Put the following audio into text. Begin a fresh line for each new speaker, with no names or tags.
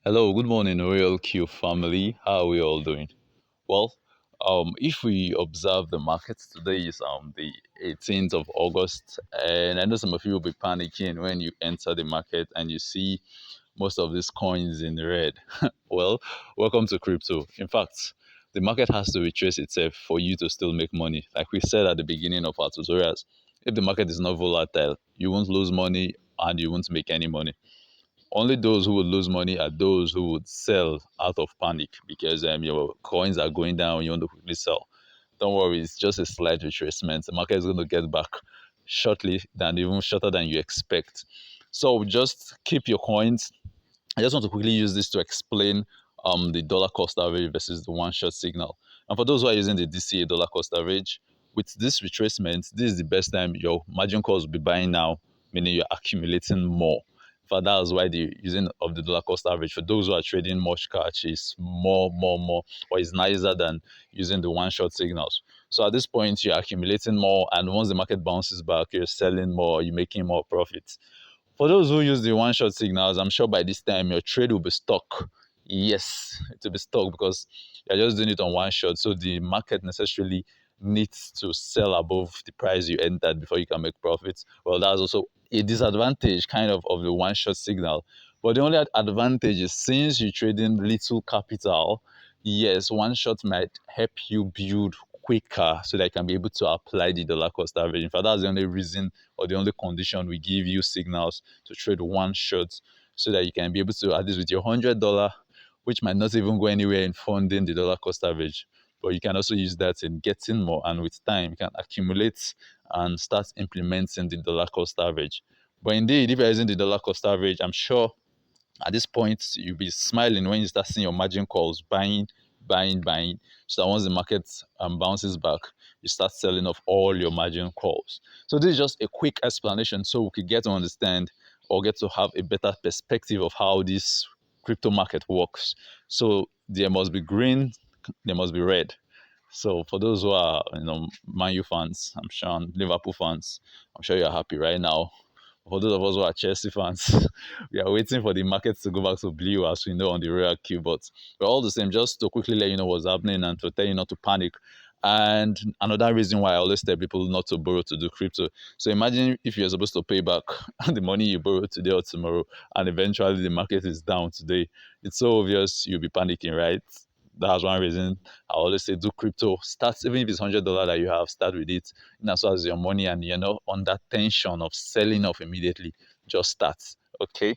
Hello, good morning, Royal Q family. How are we all doing? Well, if we observe the markets today is the 18th of August, and I know some of you will be panicking when you enter the market and you see most of these coins in red. Well, welcome to crypto. In fact, the market has to retrace itself for you to still make money. Like we said at the beginning of our tutorials, if the market is not volatile, you won't lose money and you won't make any money. Only those who would lose money are those who would sell out of panic because your coins are going down. You want to quickly sell. Don't worry, it's just a slight retracement. The market is going to get back shortly, than even shorter than you expect. So just keep your coins. I just want to quickly use this to explain the dollar cost average versus the one shot signal. And for those who are using the DCA dollar cost average, with this retracement, this is the best time your margin calls will be buying now, meaning you're accumulating more. For that's why the using of the dollar cost average for those who are trading much cash is more, or is nicer than using the one shot signals. So at this point, you're accumulating more, and once the market bounces back, you're selling more, you're making more profits. For those who use the one shot signals, I'm sure by this time your trade will be stuck. Yes, it will be stuck because you're just doing it on one shot. So the market necessarily needs to sell above the price you entered before you can make profits. Well, that's also a disadvantage of the one shot signal. But the only advantage is since you trade in little capital, yes, one shot might help you build quicker so that you can be able to apply the dollar cost average. In fact, that's the only reason or the only condition we give you signals to trade one shot so that you can be able to, at least with your $100, which might not even go anywhere in funding the dollar cost average. But you can also use that in getting more, and with time, you can accumulate and start implementing the dollar cost average. But indeed, if you're using the dollar cost average, I'm sure at this point you'll be smiling when you start seeing your margin calls buying, so that once the market bounces back, you start selling off all your margin calls. So this is just a quick explanation so we could get to understand or get to have a better perspective of how this crypto market works. So there must be green, there must be red. So for those who are, Man U fans, I'm sure, and Liverpool fans, I'm sure you're happy right now. For those of us who are Chelsea fans, we are waiting for the market to go back to blue, as we know on the real queue. But all the same, just to quickly let you know what's happening and to tell you not to panic. And another reason why I always tell people not to borrow to do crypto. So imagine if you're supposed to pay back the money you borrowed today or tomorrow, and eventually the market is down today. It's so obvious you'll be panicking, right? That's one reason I always say do crypto. Start, even if it's $100 that you have, start with it. And as well as your money, and you're not under tension of selling off immediately. Just start. Okay.